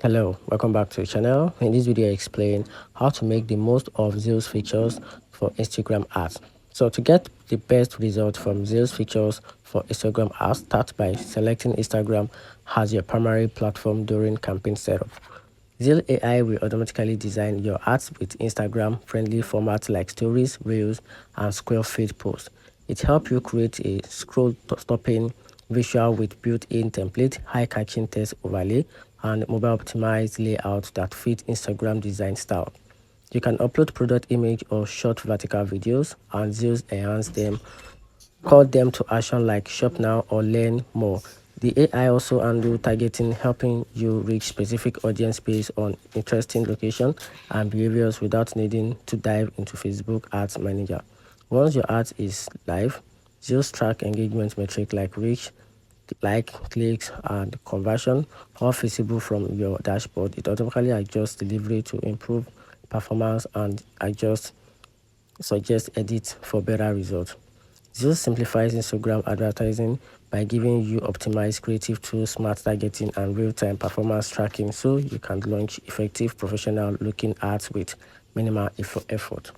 Hello, welcome back to the channel. In this video I explain how to make the most of Zeely's features for Instagram ads. So to get the best result from Zeely's features for Instagram ads, start by selecting Instagram as your primary platform during campaign setup. Zeely AI will automatically design your ads with Instagram friendly formats like stories, reels, and square feed posts. It helps you create a scroll stopping visual with built-in template, high catching text overlay, and mobile optimized layout that fit Instagram design style. You can upload product image or short vertical videos, and Zeus enhance them, call them to action like shop now or learn more. The AI also handle targeting, helping you reach specific audience based on interesting location and behaviors without needing to dive into Facebook Ads Manager. Once your ad is live, Zeus track engagement metric like reach, like clicks, and conversion, all visible from your dashboard. It automatically adjusts delivery to improve performance and suggest edits for better results. This simplifies Instagram advertising by giving you optimized creative tools, smart targeting, and real-time performance tracking so you can launch effective professional looking ads with minimal effort.